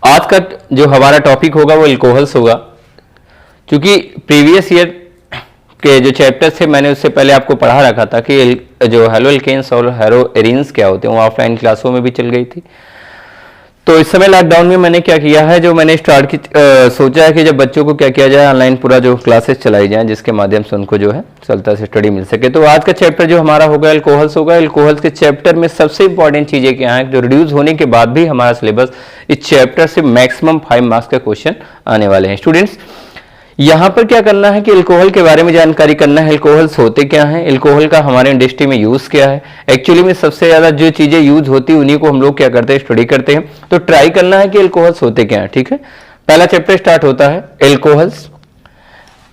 आज का जो हमारा टॉपिक होगा वो एल्कोहल्स होगा। क्योंकि प्रीवियस ईयर के जो चैप्टर्स थे मैंने उससे पहले आपको पढ़ा रखा था कि जो हेलो एल्केन्स और हेलो एरीन्स क्या होते हैं, वो ऑफलाइन क्लासों में भी चल गई थी। तो इस समय लॉकडाउन में मैंने क्या किया है, जो मैंने सोचा है कि जब बच्चों को क्या किया जाए, ऑनलाइन पूरा जो क्लासेस चलाई जाएं जिसके माध्यम से उनको जो है चलता से स्टडी मिल सके। तो आज का चैप्टर जो हमारा होगा एल्कोहल्स होगा। एल्कोहल्स के चैप्टर में सबसे इंपॉर्टेंट चीजें क्या है, जो रिड्यूस होने के बाद भी हमारा सिलेबस इस चैप्टर से मैक्सिमम 5 मार्क्स का क्वेश्चन आने वाले हैं। स्टूडेंट्स यहां पर क्या करना है कि अल्कोहल के बारे में जानकारी करना है। अल्कोहल्स होते क्या हैं, अल्कोहल का हमारे इंडस्ट्री में यूज क्या है, एक्चुअली में सबसे ज्यादा जो चीजें यूज होती है उन्हीं को हम लोग क्या करते हैं, स्टडी करते हैं। तो ट्राई करना है कि अल्कोहल्स होते क्या है। ठीक है, पहला चैप्टर स्टार्ट होता है एल्कोहल्स।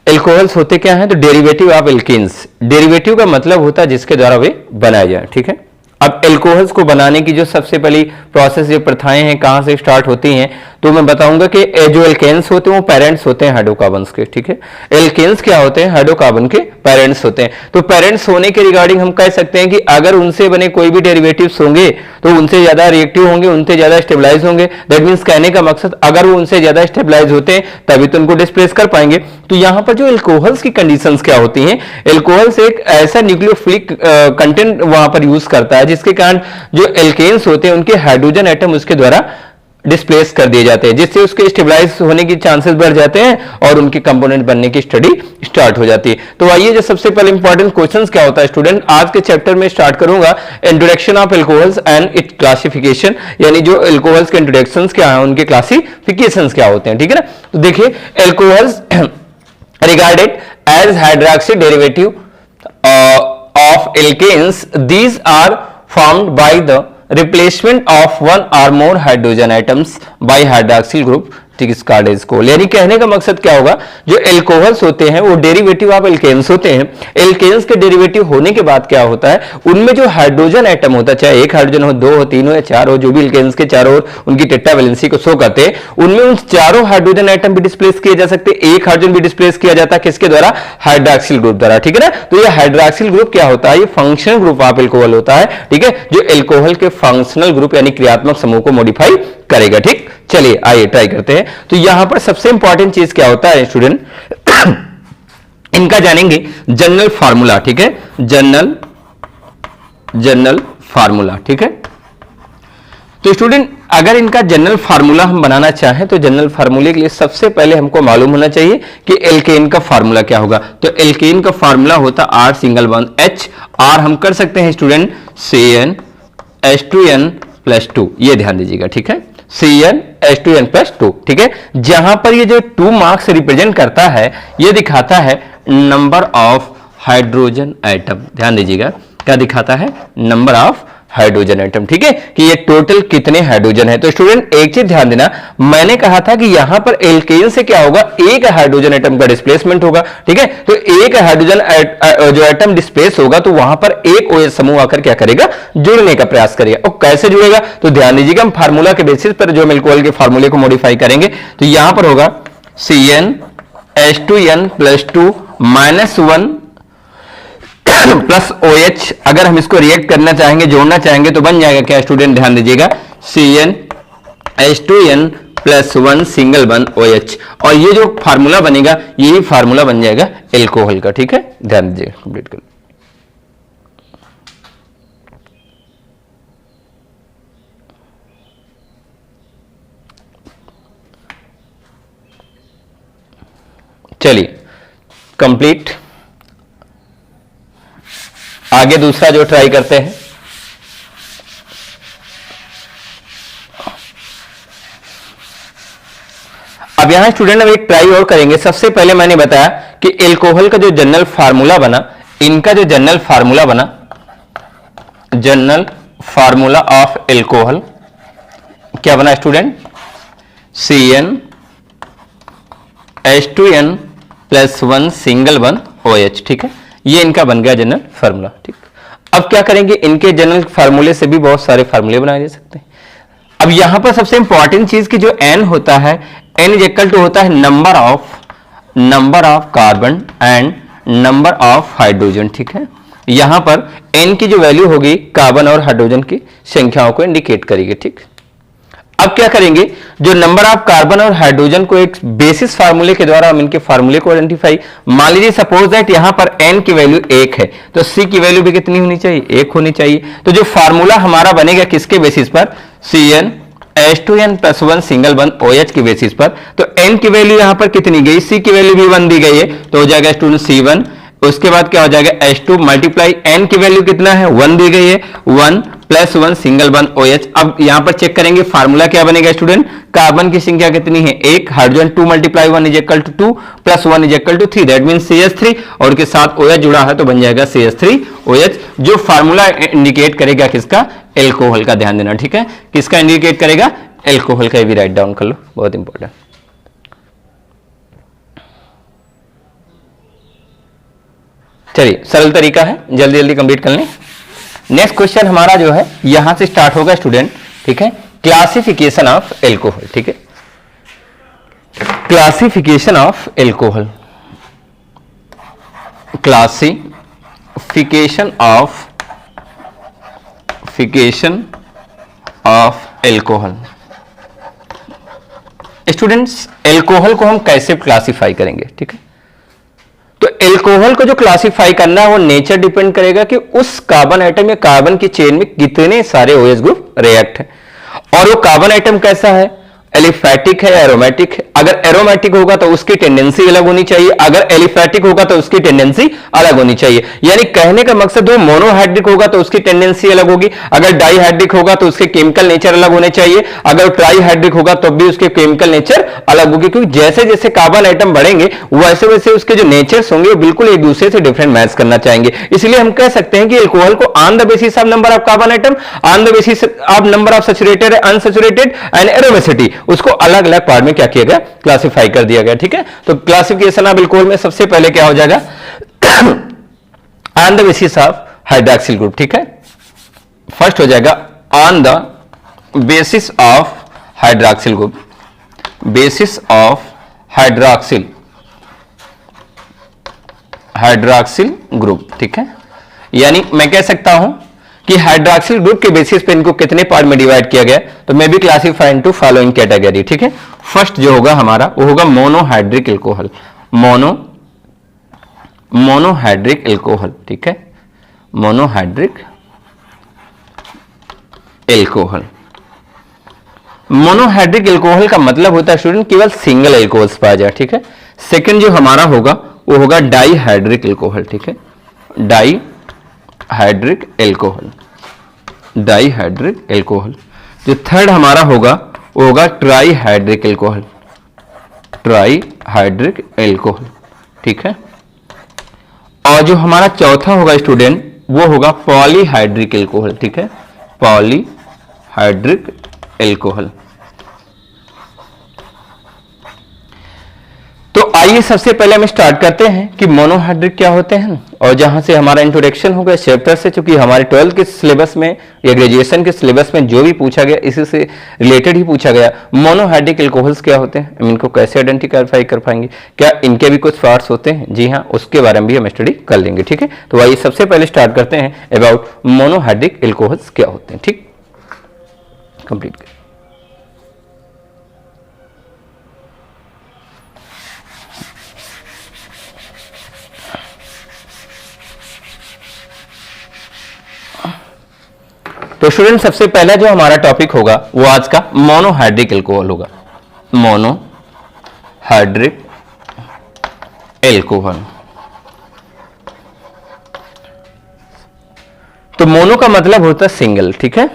एल्कोहल्स होते क्या है, तो डेरिवेटिव ऑफ एल्कीन्स। डेरिवेटिव का मतलब होता है जिसके द्वारा वे बनाए जाए। ठीक है, अब एल्कोहल्स को बनाने की जो सबसे पहली प्रोसेस, जो प्रथाएं हैं, कहां से स्टार्ट होती हैं, तो मैं बताऊंगा कि जो एल्केन्स होते हैं वो पेरेंट्स होते हैं हाइड्रोकार्बन्स के। ठीक है, एल्केन्स क्या होते हैं, हाइड्रोकार्बन के पेरेंट्स होते हैं। तो पेरेंट्स होने के रिगार्डिंग हम कह सकते हैं कि अगर उनसे बने कोई भी डेरिवेटिव्स होंगे तो उनसे ज्यादा रिएक्टिव होंगे, उनसे ज्यादा स्टेबलाइज होंगे। दैट मीन्स कहने का मकसद अगर वो उनसे ज्यादा स्टेबलाइज होते हैं तभी तो उनको डिस्प्लेस कर पाएंगे। तो यहां पर जो एल्कोहल्स की कंडीशंस क्या होती हैं, एल्कोहल्स एक ऐसा न्यूक्लियोफिलिक कंटेंट वहां पर यूज करता है जिसके कारण जो एल्केन्स होते हैं उनके हाइड्रोजन एटम उसके द्वारा डिस्प्लेस कर दिए जाते हैं, जिससे उसके स्टेबलाइज होने की चांसेस बढ़ जाते हैं और उनके कंपोनेंट बनने की स्टडी स्टार्ट हो जाती है। तो आइए जो सबसे पहले इंपॉर्टेंट क्वेश्चंस क्या होता है स्टूडेंट, आज के चैप्टर में स्टार्ट करूंगा introduction of alcohols and it classification, यानी जो एल्कोहल्स के इंट्रोडक्शंस क्या है, उनके क्लासिफिकेशंस क्या होते हैं। ठीक है ना, तो देखिए alcohols regarded as hydroxy derivative of alkanes. These are formed by the replacement of one or more hydrogen atoms by hydroxyl group डिस्कार्डेज को। यानी कहने का मकसद क्या होगा, जो एल्कोहल्स होते हैं वो डेरिवेटिव ऑफ एल्केन्स होते हैं। एल्केन्स के डेरिवेटिव होने के बाद क्या होता है, उनमें जो हाइड्रोजन एटम होता है, चाहे एक हाइड्रोजन हो, 2 हो, 3 हो या 4 हो, जो भी एल्केन्स के चारों ओर उनकी टेट्रा वैलेंसी को शो करते हैं, उनमें उन चारों हाइड्रोजन एटम भी डिस्प्लेस किए जा सकते हैं। एक हाइड्रोजन भी डिस्प्लेस किया जाता है किसके द्वारा, हाइड्रोक्सिल ग्रुप द्वारा। ठीक है ना, तो ये हाइड्रोक्सिल ग्रुप क्या होता है, ये फंक्शनल ग्रुप ऑफ एल्कोहल होता है। ठीक है, जो एल्कोहल के फंक्शनल ग्रुप यानी क्रियात्मक समूह को मॉडिफाई करेगा। ठीक, चलिए आइए ट्राई करते हैं। तो यहां पर सबसे इंपॉर्टेंट चीज क्या होता है स्टूडेंट, इनका जानेंगे जनरल फार्मूला। ठीक है, जनरल फार्मूला। ठीक है, तो स्टूडेंट अगर इनका जनरल फार्मूला हम बनाना चाहें तो जनरल फार्मूले के लिए सबसे पहले हमको मालूम होना चाहिए कि एल्केन का फार्मूला क्या होगा। तो एल्केन का फार्मूला होता R single bond H। R हम कर सकते हैं स्टूडेंट CnH2n+2, ये ध्यान दीजिएगा। ठीक है, CnH2n+2। ठीक है, जहां पर ये जो 2 मार्क्स रिप्रेजेंट करता है, ये दिखाता है नंबर ऑफ हाइड्रोजन एटम। ध्यान दीजिएगा, क्या दिखाता है, नंबर ऑफ हाइड्रोजन एटम। ठीक है, कि ये टोटल कितने हाइड्रोजन है। तो स्टूडेंट एक चीज ध्यान देना, मैंने कहा था कि यहां पर एल्केन से क्या होगा, एक हाइड्रोजन एटम का डिस्प्लेसमेंट होगा। ठीक है, तो एक हाइड्रोजन जो एटम डिस्प्लेस होगा तो वहां पर एक OH समूह आकर क्या करेगा, जुड़ने का प्रयास करेगा। और कैसे जुड़ेगा, तो ध्यान दीजिएगा, हम फार्मूला के बेसिस पर जो एल्कोहल के फार्मूले को मॉडिफाई करेंगे। तो यहां पर होगा CnH2n+2 -1 प्लस OH। अगर हम इसको रिएक्ट करना चाहेंगे, जोड़ना चाहेंगे, तो बन जाएगा क्या स्टूडेंट, ध्यान दीजिएगा, CnH2n+1 सिंगल बॉन्ड OH। और ये जो फार्मूला बनेगा यही फार्मूला बन जाएगा एल्कोहल का। ठीक है, ध्यान दीजिएगा, कंप्लीट कर। चलिए कंप्लीट, आगे दूसरा जो ट्राई करते हैं। अब यहां स्टूडेंट हम एक ट्राई और करेंगे। सबसे पहले मैंने बताया कि एल्कोहल का जो जनरल फार्मूला बना, इनका जो जनरल फार्मूला बना, जनरल फार्मूला ऑफ एल्कोहल क्या बना student, CnH2n+1 single bond OH। ठीक है, ये इनका बन गया जनरल फार्मूला। ठीक, अब क्या करेंगे, इनके जनरल फार्मूले से भी बहुत सारे फार्मूले बनाए जा सकते हैं। अब यहां पर सबसे इंपॉर्टेंट चीज की जो N होता है, N इज इक्वल टू होता है number of carbon and number of hydrogen. ठीक है, यहां पर N की जो वैल्यू होगी कार्बन और हाइड्रोजन की संख्याओं को इंडिकेट करेगी। ठीक, अब क्या करेंगे, जो नंबर ऑफ कार्बन और हाइड्रोजन को एक बेसिस फार्मूले के द्वारा हम इनके फार्मूले को आइडेंटिफाई, मान लीजिए सपोज दैट यहां पर n की वैल्यू 1 है तो c की वैल्यू भी कितनी होनी चाहिए, 1 होनी चाहिए। तो जो फार्मूला हमारा बनेगा किसके बेसिस पर, CnH2n + 1 सिंगल बॉन्ड OH की बेसिस पर। तो n की वैल्यू यहां पर कितनी गई, c की वैल्यू भी 1 दी गई है तो हो जाएगा स्टूडेंट C1। उसके बाद क्या हो जाएगा H2 मल्टीप्लाई n की वैल्यू कितना है, 1 दी गई है, 1 + 1 सिंगल बॉन्ड OH। अब यहां पर चेक करेंगे फार्मूला क्या बनेगा स्टूडेंट, कार्बन की संख्या कितनी है 1, हाइड्रोजन 2 × 1 = 2 + 1 = 3, दैट मींस CH3 और के साथ OH जुड़ा है तो बन जाएगा CH3OH, जो फार्मूला इंडिकेट करेगा किसका, एल्कोहल का। ध्यान देना, ठीक है, किसका इंडिकेट करेगा, एल्कोहल का। भी राइट डाउन कर लो, बहुत इंपॉर्टेंट। चलिए सरल तरीका है, जल्दी जल्दी कंप्लीट कर लें। नेक्स्ट क्वेश्चन हमारा जो है यहां से स्टार्ट होगा स्टूडेंट, ठीक है, क्लासिफिकेशन ऑफ एल्कोहल। ठीक है, classification of alcohol, classification of alcohol. Students alcohol को हम कैसे क्लासिफाई करेंगे, ठीक है, तो एल्कोहल को जो क्लासिफाई करना है वो नेचर डिपेंड करेगा कि उस कार्बन आइटम या कार्बन की चेन में कितने सारे OH ग्रुप रिएक्ट है और वो कार्बन आइटम कैसा है, एलिफैटिक है, एरोमेटिक है। अगर एरोमेटिक होगा तो उसकी टेंडेंसी अलग होनी चाहिए, अगर एलिफैटिक होगा तो उसकी टेंडेंसी अलग होनी चाहिए। यानी कहने का मकसद वो मोनोहाइड्रिक होगा तो उसकी टेंडेंसी अलग होगी, अगर डाईहाइड्रिक होगा तो उसके केमिकल नेचर अलग होने चाहिए, अगर ट्राईहाइड्रिक होगा तो भी उसके केमिकल नेचर अलग होगी, क्योंकि जैसे जैसे कार्बन आइटम बढ़ेंगे वैसे वैसे उसके जो नेचर्स होंगे वो बिल्कुल एक दूसरे से डिफरेंट मैच करना चाहेंगे। इसलिए हम कह सकते हैं कि एल्कोहल को on the basis of number of carbon atom, on the basis of number of saturated, unsaturated and aromaticity, उसको अलग अलग पार्ट में क्या किया गया, क्लासिफाई कर दिया गया। ठीक है, तो क्लासिफिकेशन ऑफ एल्कोहल में सबसे पहले क्या हो जाएगा, on the basis of hydroxyl group. ठीक है, फर्स्ट हो जाएगा on the basis of hydroxyl group, basis of hydroxyl group. ठीक है, यानी मैं कह सकता हूं कि हाइड्रॉक्सिल ग्रुप के बेसिस पे इनको कितने पार्ट में डिवाइड किया गया, तो मैं भी क्लासिफाई इनटू फॉलोइंग कैटेगरी। ठीक है, फर्स्ट जो होगा हमारा वो होगा मोनोहाइड्रिक एल्कोहल, मोनोहाइड्रिक एल्कोहल। ठीक है, मोनोहाइड्रिक एल्कोहल। मोनोहाइड्रिक एल्कोहल का मतलब होता है स्टूडेंट केवल सिंगल एल्कोहल्स पाया जाए। ठीक है, सेकंड जो हमारा होगा वो होगा डाईहाइड्रिक एल्कोहल। ठीक है, डाईहाइड्रिक एल्कोहल। जो थर्ड हमारा होगा वो होगा ट्राईहाइड्रिक एल्कोहल। ठीक है, और जो हमारा चौथा होगा स्टूडेंट वो होगा पॉलीहाइड्रिक एल्कोहल। ठीक है, पॉलीहाइड्रिक एल्कोहल। तो आइए सबसे पहले हम स्टार्ट करते हैं कि मोनोहाइड्रिक क्या होते हैं, और जहां से हमारा इंट्रोडक्शन होगा चैप्टर से, चूंकि हमारे 12th के सिलेबस में या ग्रेजुएशन के सिलेबस में जो भी पूछा गया इसी से रिलेटेड ही पूछा गया। मोनोहाइड्रिक एल्कोहल्स क्या होते हैं, हम इनको कैसे आइडेंटिफाई कर पाएंगे, क्या इनके भी कुछ पार्ट्स होते हैं, जी हाँ, उसके बारे में भी हम स्टडी कर लेंगे। ठीक है, तो आइए सबसे पहले स्टार्ट करते हैं अबाउट मोनोहाइड्रिक एल्कोहल्स क्या होते हैं। ठीक, कंप्लीट कर। तो स्टूडेंट सबसे पहला जो हमारा टॉपिक होगा वो आज का मोनोहाइड्रिक एल्कोहल होगा, मोनोहाइड्रिक एल्कोहल। तो मोनो का मतलब होता है सिंगल। ठीक है,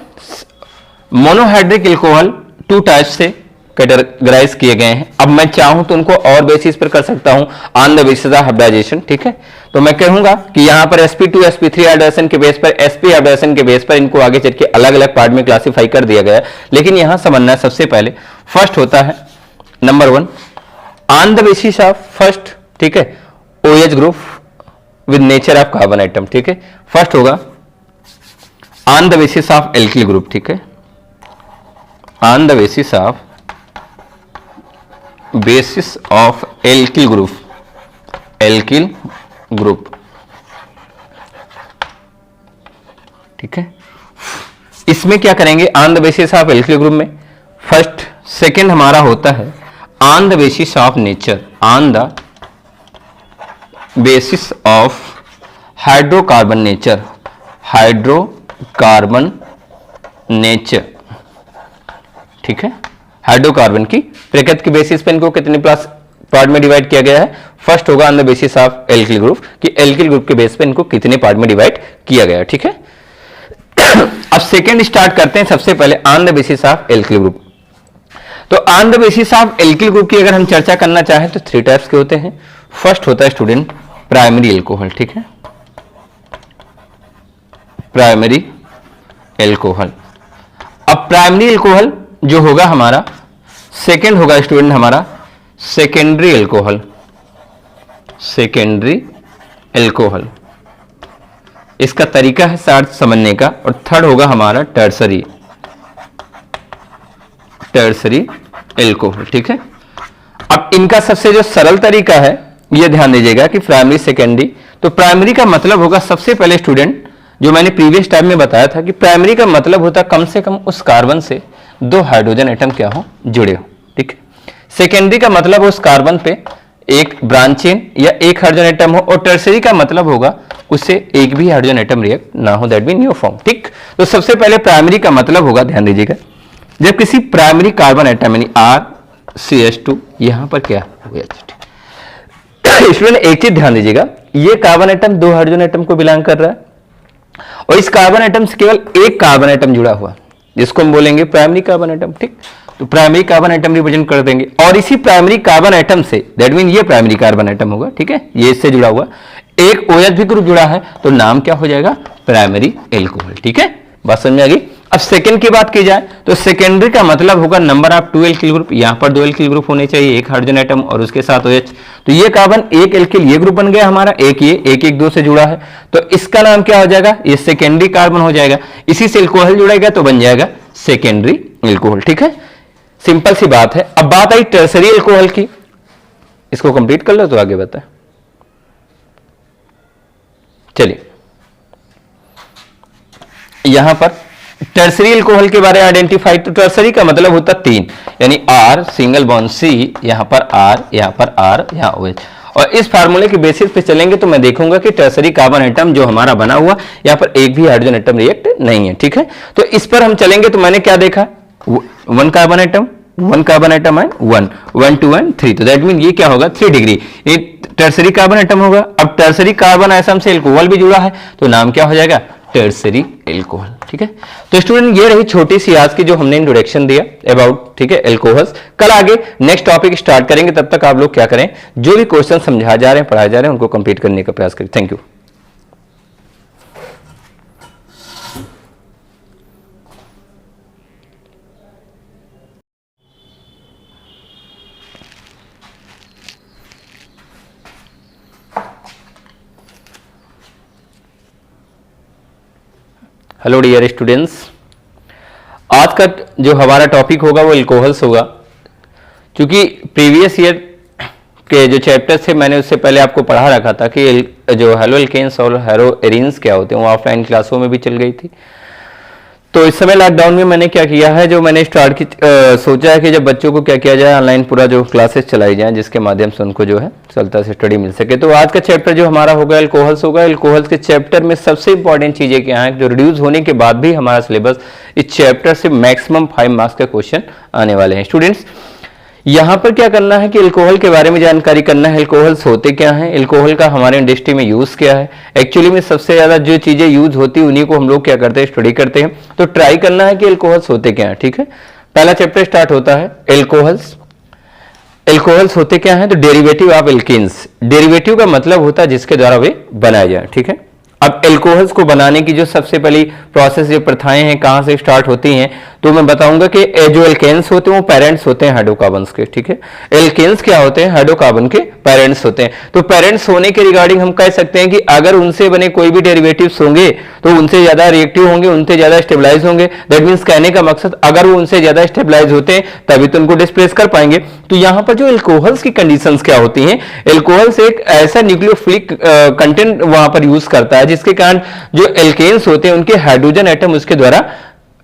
मोनोहाइड्रिक एल्कोहल टू टाइप से कैटेगराइज किए गए हैं। अब मैं चाहूं तो उनको और बेसिस पर कर सकता हूं, on the basis of hybridisation. ठीक है, तो मैं कहूंगा कि यहां पर sp2 sp3 हाइब्रिडाइजेशन के बेस पर, sp हाइब्रिडाइजेशन के बेस पर इनको आगे चल के अलग अलग पार्ट में क्लासिफाई कर दिया गया। लेकिन यहां समझना है सबसे पहले फर्स्ट होता है number 1 on the basis of first, ठीक है, OH group with nature of carbon item. ठीक है, फर्स्ट होगा on the basis of alkyl group. ठीक है, on the basis of alkyl group. ठीक है, इसमें क्या करेंगे on the basis of alkyl group में, फर्स्ट सेकंड हमारा होता है on the basis of nature, on the basis of hydrocarbon nature, hydrocarbon nature, ठीक है। हाइड्रोकार्बन की प्रकृति के बेसिस पे इनको कितने प्लस पार्ट में डिवाइड किया गया है? फर्स्ट होगा on the basis of alkyl group, कि एल्किल ग्रुप के बेस पे इनको कितने पार्ट में डिवाइड किया गया है, ठीक है। अब सेकंड स्टार्ट करते हैं सबसे पहले on the basis of alkyl group. तो on the basis of alkyl group की अगर हम चर्चा करना चाहें तो 3 टाइप्स के होते हैं। फर्स्ट होता है स्टूडेंट प्राइमरी एल्कोहल, ठीक है, प्राइमरी एल्कोहल। अब प्राइमरी एल्कोहल जो होगा हमारा, सेकंड होगा स्टूडेंट हमारा सेकेंडरी एल्कोहल, सेकेंडरी एल्कोहल, इसका तरीका है साथ समझने का। और थर्ड होगा हमारा टर्सरी, टर्सरी एल्कोहल, ठीक है। अब इनका सबसे जो सरल तरीका है ये ध्यान दीजिएगा कि प्राइमरी सेकेंडरी, तो प्राइमरी का मतलब होगा सबसे पहले स्टूडेंट जो मैंने प्रीवियस टाइम में बताया था कि प्राइमरी का मतलब होता है कम से कम उस कार्बन से 2 हाइड्रोजन एटम क्या हो, जुड़े हो, ठीक है। सेकेंडरी का मतलब उस कार्बन पे एक ब्रांच चेन या एक हाइड्रोजन एटम हो, और टर्सरी का मतलब होगा उससे एक भी हाइड्रोजन एटम रिएक्ट ना हो, दैट मीन न्यू फॉर्म, ठीक। तो सबसे पहले प्राइमरी का मतलब होगा, ध्यान दीजिएगा, जब किसी प्राइमरी कार्बन एटम यानी RCH2 यहां पर क्या हो गया, स्टूडेंट एक चीज ध्यान दीजिएगा, ये कार्बन एटम 2 हाइड्रोजन एटम को बिलोंग कर रहा है और इस कार्बन एटम से केवल एक कार्बन एटम जुड़ा हुआ, जिसको हम बोलेंगे प्राइमरी कार्बन एटम, ठीक। तो प्राइमरी कार्बन एटम रिप्रेजेंट कर देंगे, और इसी प्राइमरी कार्बन एटम से, दैट मीन ये प्राइमरी कार्बन एटम होगा, ठीक है, ये इससे जुड़ा हुआ एक OH भी ग्रुप जुड़ा है, तो नाम क्या हो जाएगा, प्राइमरी एल्कोहल, ठीक है। बात समझ में आ गई। अब सेकंड की बात की जाए तो सेकेंडरी का मतलब होगा नंबर ऑफ 2 एल्किल ग्रुप, यहां पर 2 एल्किल ग्रुप होने चाहिए, एक हाइड्रोजन एटम और उसके साथ OH, तो ये कार्बन एक एल्किल, ये ग्रुप बन गया हमारा, एक ये एक एक 2 से जुड़ा है, तो इसका नाम क्या हो जाएगा, ये सेकेंडरी कार्बन हो जाएगा, इसी से एल्कोहल जुड़ेगा तो बन जाएगा सेकेंडरी एल्कोहल, ठीक है। सिंपल सी बात है। अब बात आई टर्सरी एल्कोहल की, इसको कंप्लीट कर लो तो आगे बता। चलिए यहां पर टर्सरी एल्कोहल के बारे में आइडेंटिफाई, तो टर्सरी का मतलब होता 3, यानी R सिंगल बॉन्ड C, यहां पर R, यहां पर R, यहां OH, और इस फार्मूले के बेसिस पे चलेंगे तो मैं देखूंगा कि टर्सरी कार्बन एटम जो हमारा बना हुआ यहां पर एक भी हाइड्रोजन एटम रिएक्ट नहीं है, ठीक है। तो इस पर हम चलेंगे तो मैंने क्या देखा, 1 कार्बन एटम, 1 कार्बन एटम है 1 1 2 एंड 3, तो दैट मीन ये क्या होगा 3 डिग्री, ये टर्सरी कार्बन एटम होगा। अब टर्सरी कार्बन एटम से एल्कोहल भी जुड़ा है तो नाम क्या हो जाएगा, टर्सरी एल्कोहल, ठीक है। तो स्टूडेंट ये रही छोटी सी आज की जो हमने इंट्रोडक्शन दिया अबाउट, ठीक है, एल्कोहल्स। कल आगे नेक्स्ट टॉपिक स्टार्ट करेंगे, तब तक आप लोग क्या करें, जो भी क्वेश्चन समझाए जा रहे हैं, पढ़ाए जा रहे हैं, उनको कंप्लीट करने का प्रयास करें। Thank you. Hello dear students, आज का जो हमारा टॉपिक होगा वो एल्कोहल्स होगा। क्योंकि प्रीवियस ईयर के जो चैप्टर्स थे मैंने उससे पहले आपको पढ़ा रखा था कि जो हेलो एल्केन्स और हेलो एरीन्स क्या होते हैं, वो ऑफलाइन क्लासों में भी चल गई थी। तो इस समय लॉकडाउन में मैंने क्या किया है, जो मैंने स्टार्ट की सोचा है कि जब बच्चों को क्या किया जाए, ऑनलाइन पूरा जो क्लासेस चलाई जाए, जिसके माध्यम से उनको जो है चलता से स्टडी मिल सके। तो आज का चैप्टर जो हमारा होगा एल्कोहल्स होगा। एल्कोहल्स के चैप्टर में सबसे इंपॉर्टेंट चीजें क्या है, जो रिड्यूस होने के बाद भी हमारा सिलेबस इस चैप्टर से मैक्सिमम 5 मार्क्स का क्वेश्चन आने वाले हैं। स्टूडेंट्स यहां पर क्या करना है कि एल्कोहल के बारे में जानकारी करना है, एल्कोहल्स होते क्या हैं, एल्कोहल का हमारे इंडस्ट्री में यूज क्या है, एक्चुअली में सबसे ज्यादा जो चीजें यूज होती है उन्हीं को हम लोग क्या करते हैं, स्टडी करते हैं। तो ट्राई करना है कि एल्कोहल्स होते क्या हैं, ठीक है। पहला चैप्टर स्टार्ट होता है एल्कोहल्स। एल्कोहल्स होते क्या हैं, तो डेरिवेटिव ऑफ एल्केन्स। डेरिवेटिव का मतलब होता है जिसके द्वारा वे बनाए जाए, ठीक है। अब एल्कोहल्स को बनाने की जो सबसे पहली प्रोसेस, जो प्रथाएं हैं, कहां से स्टार्ट होती हैं, तो मैं बताऊंगा कि जो एल्केन्स होते हैं वो पेरेंट्स होते हैं हाइड्रोकार्बन्स के, ठीक है। एल्केन्स क्या होते हैं, हाइड्रोकार्बन के पेरेंट्स होते हैं। तो पेरेंट्स होने के रिगार्डिंग हम कह सकते हैं कि अगर उनसे बने कोई भी डेरिवेटिव्स होंगे तो उनसे ज्यादा रिएक्टिव होंगे, उनसे ज्यादा स्टेबलाइज होंगे। दैट मीन्स कहने का मकसद अगर वो उनसे ज्यादा स्टेबलाइज होते हैं तभी तो उनको डिस्प्लेस कर पाएंगे। तो यहां पर जो एल्कोहल्स की कंडीशंस क्या होती हैं, एल्कोहल्स एक ऐसा न्यूक्लियोफिलिक कंटेंट वहां पर यूज करता है जिसके कारण जो एल्केन्स होते हैं उनके हाइड्रोजन एटम उसके द्वारा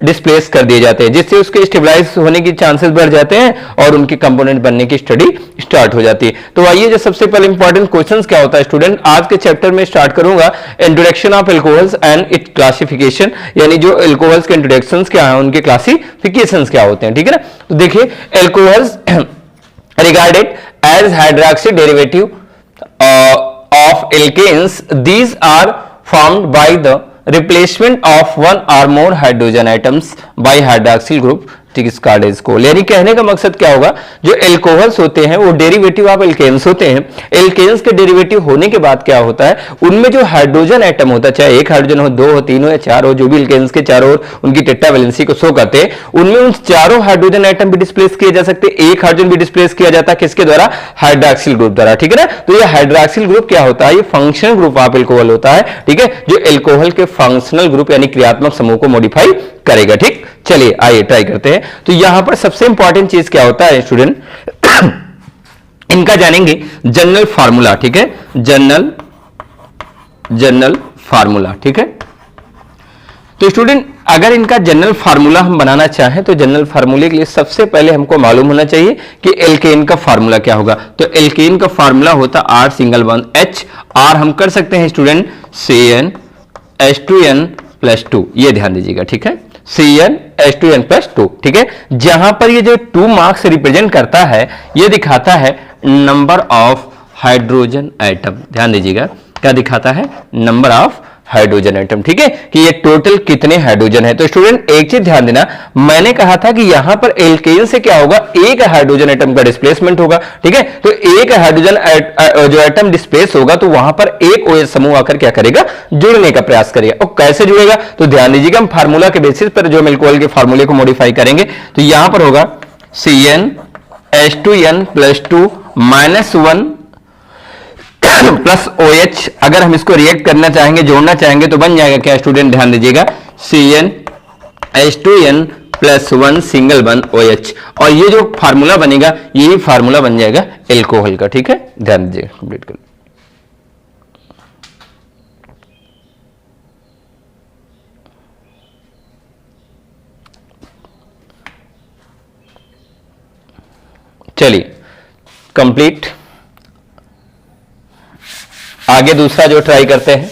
डिस्प्लेस कर दिए जाते हैं, जिससे उसके स्टेबलाइज होने की चांसेस बढ़ जाते हैं और उनके कंपोनेंट बनने की स्टडी स्टार्ट हो जाती है। तो आइए जो सबसे पहले इंपॉर्टेंट क्वेश्चंस क्या होता है स्टूडेंट, आज के चैप्टर में स्टार्ट करूंगा introduction of alcohols and it classification, यानी जो एल्कोहल्स के इंट्रोडक्शंस क्या है, उनके क्लासिफिकेशंस क्या होते हैं, ठीक है ना। तो देखिए alcohols regarded as hydroxy derivative of alkanes, these are formed by the replacement of one or more hydrogen atoms by hydroxyl group डिस्कार्डेज को। यानी कहने का मकसद क्या होगा, जो एल्कोहल्स होते हैं वो डेरिवेटिव ऑफ एल्केन्स होते हैं। एल्केन्स के डेरिवेटिव होने के बाद क्या होता है, उनमें जो हाइड्रोजन एटम होता है, चाहे एक हाइड्रोजन हो, दो हो, तीन हो या चार हो, जो भी एल्केन्स के चारों ओर उनकी टेट्रा वैलेंसी को शो करते हैं, उनमें उन चारों हाइड्रोजन एटम भी डिस्प्लेस किए जा सकते हैं। एक हाइड्रोजन भी डिस्प्लेस किया जाता है किसके द्वारा, हाइड्रोक्सिल ग्रुप द्वारा, ठीक है ना। तो ये हाइड्रोक्सिल ग्रुप क्या होता है, ये फंक्शनल ग्रुप ऑफ एल्कोहल होता है, ठीक है, जो एल्कोहल के फंक्शनल ग्रुप यानी क्रियात्मक समूह को मॉडिफाई करेगा। ठीक, चलिए आइए ट्राई करते हैं। तो यहां पर सबसे इंपॉर्टेंट चीज क्या होता है स्टूडेंट, इनका जानेंगे जनरल फार्मूला, ठीक है, जनरल फार्मूला, ठीक है। तो स्टूडेंट अगर इनका जनरल फार्मूला हम बनाना चाहें तो जनरल फार्मूले के लिए सबसे पहले हमको मालूम होना चाहिए कि एल्केन का फार्मूला क्या होगा। तो एल्केन का फार्मूला होता R single bond H, R हम कर सकते हैं स्टूडेंट CnH2n+2, ये ध्यान दीजिएगा, ठीक है, CnH2n+2, ठीक है। जहां पर ये जो 2 मार्क्स रिप्रेजेंट करता है, ये दिखाता है नंबर ऑफ हाइड्रोजन एटम, ध्यान दीजिएगा क्या दिखाता है, नंबर ऑफ हाइड्रोजन एटम, ठीक है, कि ये टोटल कितने हाइड्रोजन है। तो स्टूडेंट एक चीज ध्यान देना, मैंने कहा था कि यहां पर एल्केन से क्या होगा, एक हाइड्रोजन एटम का डिस्प्लेसमेंट होगा, ठीक है। तो एक हाइड्रोजन जो एटम डिस्प्लेस होगा तो वहां पर एक OH समूह आकर क्या करेगा, जुड़ने का प्रयास करेगा। और कैसे जुड़ेगा, तो ध्यान दीजिएगा हम फार्मूला के बेसिस पर जो एल्कोहल के फार्मूले को मॉडिफाई करेंगे। तो यहां पर होगा CnH2n+2 -1 प्लस OH, अगर हम इसको रिएक्ट करना चाहेंगे, जोड़ना चाहेंगे तो बन जाएगा क्या स्टूडेंट, ध्यान दीजिएगा CnH2n+1 सिंगल बॉन्ड OH, और ये जो फार्मूला बनेगा यही फार्मूला बन जाएगा एल्कोहल का, ठीक है, ध्यान दीजिएगा, कंप्लीट कर। चलिए कंप्लीट, आगे दूसरा जो ट्राई करते हैं,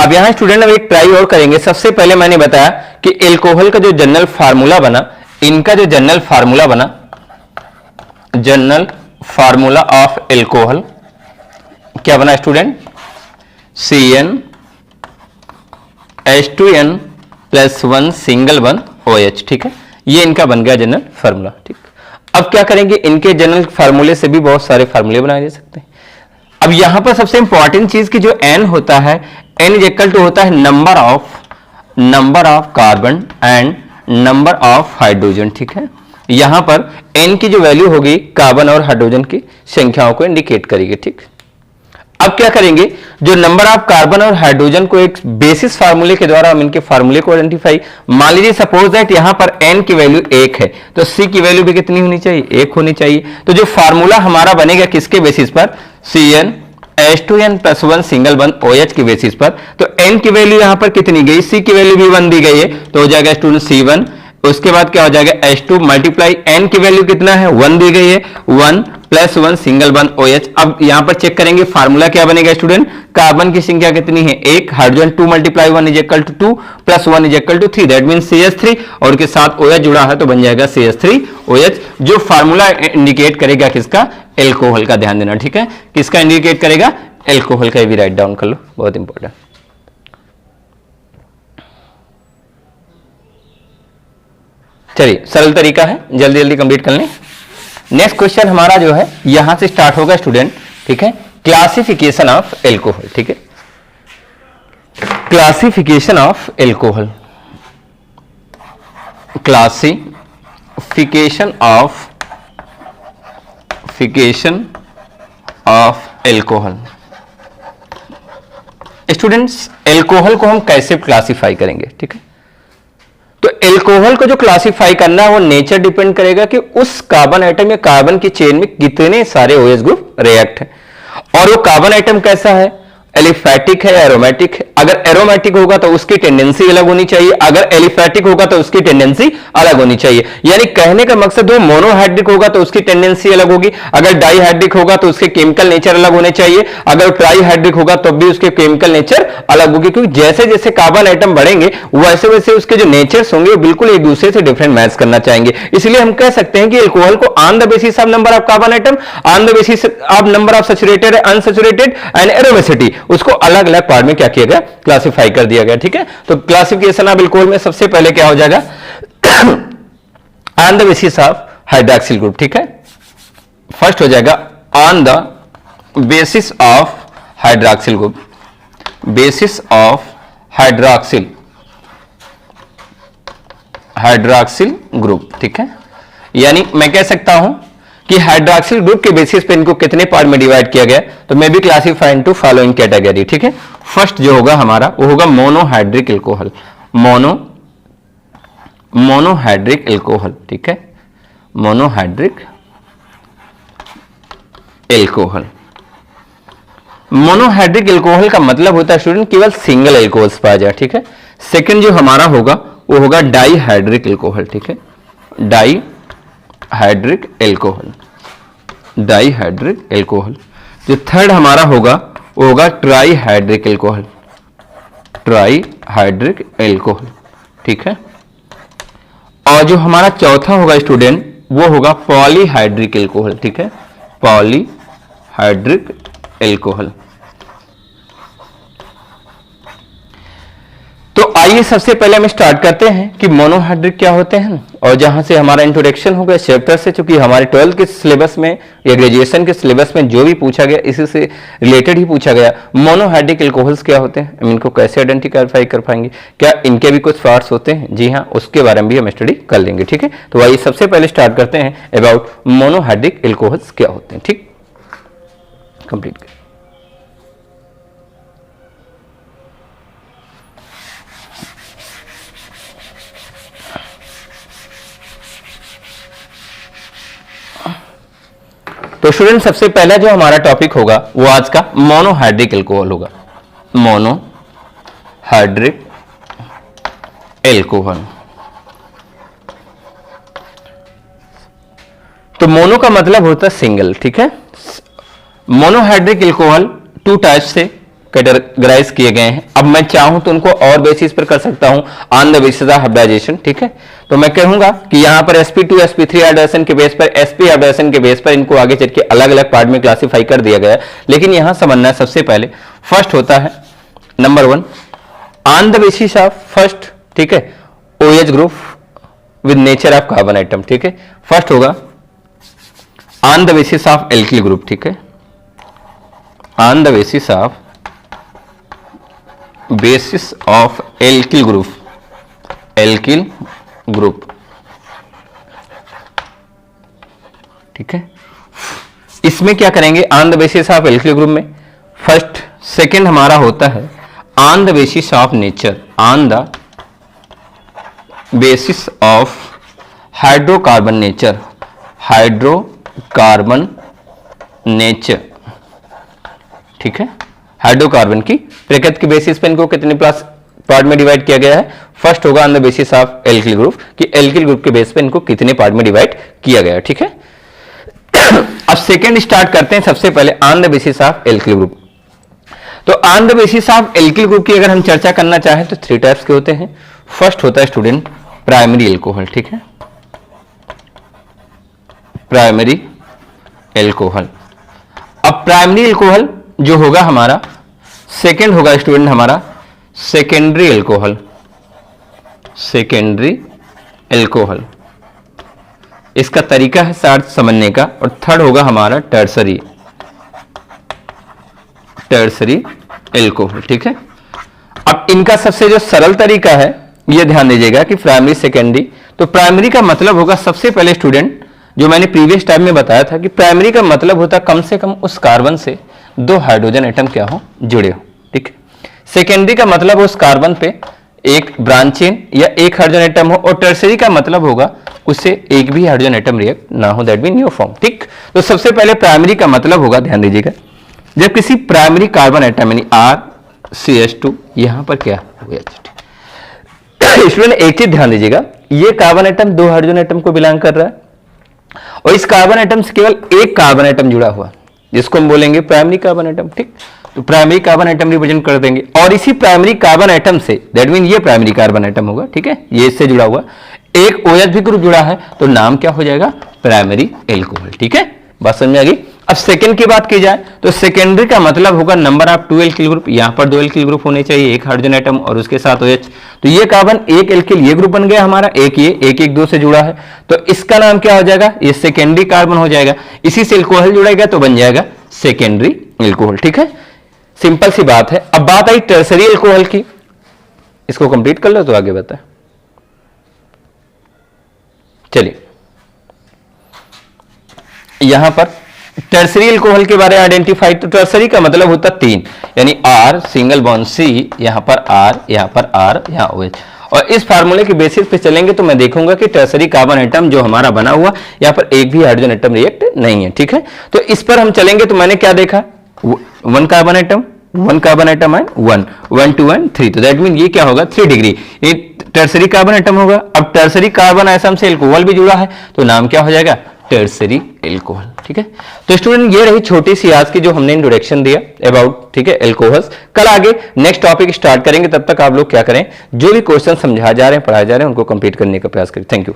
अब यहां स्टूडेंट अब एक ट्राई और करेंगे। सबसे पहले मैंने बताया कि एल्कोहल का जो जनरल फार्मूला बना, इनका जो जनरल फार्मूला बना, जनरल फार्मूला ऑफ एल्कोहल क्या बना student, CnH2n+1 single bond OH, ठीक है, ये इनका बन गया जनरल फार्मूला, ठीक। अब क्या करेंगे, इनके जनरल फार्मूले से भी बहुत सारे फार्मूले बनाए जा सकते हैं। अब यहां पर सबसे इंपॉर्टेंट चीज की जो N होता है, N इज इक्वल टू होता है number of carbon and number of hydrogen, ठीक है। यहां पर N की जो वैल्यू होगी कार्बन और हाइड्रोजन की संख्याओं को इंडिकेट करेगी, ठीक। अब क्या करेंगे, जो नंबर ऑफ कार्बन और हाइड्रोजन को एक बेसिस फार्मूले के द्वारा हम इनके फार्मूले को आइडेंटिफाई, मान लीजिए सपोज दैट यहां पर N की वैल्यू 1 है तो C की वैल्यू भी कितनी होनी चाहिए, 1 होनी चाहिए। तो जो फार्मूला हमारा बनेगा किसके बेसिस पर, CnH2n+1 सिंगल बॉन्ड OH के बेसिस पर। तो N की वैल्यू यहां पर कितनी गई, C की वैल्यू भी 1 दी गई है, तो हो जाएगा स्टूडेंट C1, उसके बाद क्या हो जाएगा H2 मल्टीप्लाई N की वैल्यू कितना है, 1 दी गई है, 1 +1 सिंगल बॉन्ड OH। अब यहां पर चेक करेंगे फार्मूला क्या बनेगा स्टूडेंट, कार्बन की संख्या कितनी है, 1, हाइड्रोजन 2 × 1 = 2 + 1 = 3, दैट मींस CH3, और के साथ OH जुड़ा है तो बन जाएगा CH3OH, जो फार्मूला इंडिकेट करेगा किसका, एल्कोहल का, ध्यान देना, ठीक है, किसका इंडिकेट करेगा, एल्कोहल का, भी राइट डाउन कर लो, बहुत इंपॉर्टेंट। चलिए सरल तरीका है, जल्दी जल्दी कंप्लीट कर लें। नेक्स्ट क्वेश्चन हमारा जो है यहां से स्टार्ट होगा स्टूडेंट, ठीक है, क्लासिफिकेशन ऑफ एल्कोहल, ठीक है, classification of alcohol, classification of alcohol. Students alcohol को हम कैसे क्लासिफाई करेंगे, ठीक है, तो एल्कोहल को जो क्लासिफाई करना है वो नेचर डिपेंड करेगा कि उस कार्बन एटम या कार्बन की चेन में कितने सारे OH ग्रुप रिएक्ट हैं। और वो कार्बन आइटम कैसा है, एलिफैटिक है, एरोमेटिक है। अगर एरोमेटिक होगा तो उसकी टेंडेंसी अलग होनी चाहिए, अगर एलिफैटिक होगा तो उसकी टेंडेंसी अलग होनी चाहिए। यानी कहने का मकसद वो मोनोहाइड्रिक होगा तो उसकी टेंडेंसी अलग होगी, अगर डाईहाइड्रिक होगा तो उसके केमिकल नेचर अलग होने चाहिए, अगर ट्राईहाइड्रिक होगा तो भी उसके केमिकल नेचर अलग होगी। क्योंकि जैसे जैसे कार्बन आइटम बढ़ेंगे वैसे वैसे उसके जो नेचर्स होंगे वो बिल्कुल एक दूसरे से डिफरेंट मैच करना चाहेंगे। इसलिए हम कह सकते हैं कि अल्कोहल को on the basis of number of carbon atom, on the basis of number of saturated, unsaturated and aromaticity, उसको अलग अलग पार्ट में क्या किया गया, क्लासिफाई कर दिया गया। ठीक है, तो क्लासिफिकेशन ऑफ अल्कोहल में सबसे पहले क्या हो जाएगा, on the basis of hydroxyl group. ठीक है, फर्स्ट हो जाएगा on the basis of hydroxyl group, basis of hydroxyl group. ठीक है, यानी मैं कह सकता हूं कि हाइड्रॉक्सिल ग्रुप के बेसिस पे इनको कितने पार्ट में डिवाइड किया गया, तो may be classify into following category. ठीक है, फर्स्ट जो होगा हमारा वो होगा मोनोहाइड्रिक एल्कोहल, मोनोहाइड्रिक एल्कोहल। ठीक है, मोनोहाइड्रिक एल्कोहल। मोनोहाइड्रिक एल्कोहल का मतलब होता है स्टूडेंट केवल सिंगल एल्कोहल्स पाया जाए। ठीक है, सेकंड जो हमारा होगा वो होगा डाईहाइड्रिक एल्कोहल। ठीक है, डाईहाइड्रिक एल्कोहल, डाईहाइड्रिक एल्कोहल। जो थर्ड हमारा होगा वो होगा ट्राईहाइड्रिक एल्कोहल, ट्राईहाइड्रिक एल्कोहल। ठीक है, और जो हमारा चौथा होगा स्टूडेंट वो होगा पॉलीहाइड्रिक एल्कोहल। ठीक है, पॉलीहाइड्रिक एल्कोहल। तो आइए सबसे पहले हम स्टार्ट करते हैं कि मोनोहाइड्रिक क्या होते हैं, और जहां से हमारा इंट्रोडक्शन हो गया चैप्टर से, चूंकि हमारे 12th के सिलेबस में या ग्रेजुएशन के सिलेबस में जो भी पूछा गया इसी से रिलेटेड ही पूछा गया। मोनोहाइड्रिक एल्कोहल्स क्या होते हैं, हम इनको कैसे आइडेंटिफाई कर पाएंगे, क्या इनके भी कुछ पार्ट्स होते हैं, जी हाँ, उसके बारे में भी हम स्टडी कर लेंगे। ठीक है, तो आइए सबसे पहले स्टार्ट करते हैं अबाउट मोनोहाइड्रिक एल्कोहल्स क्या होते हैं। ठीक, कंप्लीट। तो स्टूडेंट सबसे पहला जो हमारा टॉपिक होगा वो आज का मोनोहाइड्रिक एल्कोहल होगा, मोनोहाइड्रिक एल्कोहल। तो मोनो का मतलब होता है सिंगल। ठीक है, मोनोहाइड्रिक एल्कोहल टू टाइप से कैटेगराइज किए गए हैं। अब मैं चाहूं तो उनको और बेसिस पर कर सकता हूं, on the basis of hybridisation. ठीक है, तो मैं कहूंगा कि यहां पर sp2 sp3 हाइब्रिडाइजेशन के बेस पर, sp हाइब्रिडाइजेशन के बेस पर इनको आगे चल के अलग अलग पार्ट में क्लासिफाई कर दिया गया है। लेकिन यहां समझना है सबसे पहले फर्स्ट होता है number 1 on the basis of first. ठीक है, OH group with nature of carbon item. ठीक है, फर्स्ट होगा on the basis of alkyl group. ठीक है, on the basis of alkyl group, alkyl group. ठीक है, इसमें क्या करेंगे on the basis of alkyl group में फर्स्ट। सेकंड हमारा होता है on the basis of nature, on the basis of hydrocarbon nature, hydrocarbon nature. ठीक है, हाइड्रोकार्बन की प्रकृति के बेसिस पे इनको कितने प्लस पार्ट में डिवाइड किया गया है। फर्स्ट होगा on the basis of alkyl group, कि एल्किल ग्रुप के बेस पे इनको कितने पार्ट में डिवाइड किया गया है। ठीक है, अब सेकंड स्टार्ट करते हैं सबसे पहले on the basis of alkyl group. तो on the basis of alkyl group की अगर हम चर्चा करना चाहें तो 3 टाइप्स के होते हैं। फर्स्ट होता है स्टूडेंट प्राइमरी एल्कोहल। ठीक है, प्राइमरी एल्कोहल। अब प्राइमरी एल्कोहल जो होगा हमारा, सेकंड होगा स्टूडेंट हमारा सेकेंडरी एल्कोहल, सेकेंडरी एल्कोहल। इसका तरीका है साथ समझने का। और थर्ड होगा हमारा टर्सरी, टर्सरी एल्कोहल। ठीक है, अब इनका सबसे जो सरल तरीका है यह ध्यान दीजिएगा कि प्राइमरी सेकेंडरी। तो प्राइमरी का मतलब होगा सबसे पहले स्टूडेंट जो मैंने प्रीवियस टाइम में बताया था कि प्राइमरी का मतलब होता है कम से कम उस कार्बन से 2 हाइड्रोजन एटम क्या हो, जुड़े हो। ठीक है, सेकेंडरी का मतलब उस कार्बन पे एक ब्रांच चेन या एक हाइड्रोजन एटम हो, और टर्सरी का मतलब होगा उससे एक भी हाइड्रोजन एटम रिएक्ट ना हो, दैट मीन न्यू फॉर्म। ठीक, तो सबसे पहले प्राइमरी का मतलब होगा, ध्यान दीजिएगा, जब किसी प्राइमरी कार्बन एटम यानी RCH2 यहां पर क्या OH। स्टूडेंट एक चीज ध्यान दीजिएगा, ये कार्बन एटम दो हाइड्रोजन एटम को बिलोंग कर रहा है और इस कार्बन एटम से केवल एक कार्बन एटम जुड़ा हुआ जिसको हम बोलेंगे प्राइमरी कार्बन एटम। ठीक, तो प्राइमरी कार्बन एटम रिप्रेजेंट कर देंगे और इसी प्राइमरी कार्बन एटम से, दैट मीन ये प्राइमरी कार्बन एटम होगा। ठीक है, ये इससे जुड़ा हुआ एक OH भी ग्रुप जुड़ा है तो नाम क्या हो जाएगा, प्राइमरी एल्कोहल। ठीक है, बात समझ में आ गई। अब सेकेंड की बात की जाए तो सेकेंडरी का मतलब होगा नंबर ऑफ 2 एल्किल ग्रुप। यहां पर 2 एल्किल ग्रुप होने चाहिए, एक हाइड्रोजन एटम और उसके साथ OH। तो ये कार्बन एक एल्किल, ये ग्रुप बन गया हमारा, एक ये एक एक दो से जुड़ा है तो इसका नाम क्या हो जाएगा, ये सेकेंडरी कार्बन हो जाएगा। इसी से एल्कोहल जुड़ेगा तो बन जाएगा सेकेंडरी एल्कोहल। ठीक है, सिंपल सी बात है। अब बात आई टर्सरी एल्कोहल की, इसको कंप्लीट कर लो तो आगे बताए। चलिए यहां पर टर्सरी एल्कोहल के बारे में आइडेंटिफाई, तो टर्सरी का मतलब होता है 3, यानी R सिंगल बॉन्ड C, यहां पर R, यहां पर R, यहां OH। और इस फार्मूले के बेसिस पे चलेंगे तो मैं देखूंगा कि टर्सरी कार्बन एटम जो हमारा बना हुआ यहां पर एक भी हाइड्रोजन एटम रिएक्ट नहीं है। ठीक है, तो इस पर हम चलेंगे तो मैंने क्या देखा, 1 कार्बन एटम एंड 1 2 एंड 3, तो दैट मीन ये क्या होगा 3 डिग्री, ये टर्सरी कार्बन एटम होगा। अब टर्सरी कार्बन एटम से एल्कोहल भी जुड़ा है तो नाम क्या हो जाएगा, टर्सरी एल्कोहल। ठीक है, तो स्टूडेंट ये रही छोटी सी आज की जो हमने इंट्रोडक्शन दिया अबाउट, ठीक है, एल्कोहल्स। कल आगे नेक्स्ट टॉपिक स्टार्ट करेंगे, तब तक आप लोग क्या करें, जो भी क्वेश्चन समझा जा रहे हैं पढ़ाए जा रहे हैं उनको कंप्लीट करने का प्रयास करें। Thank you.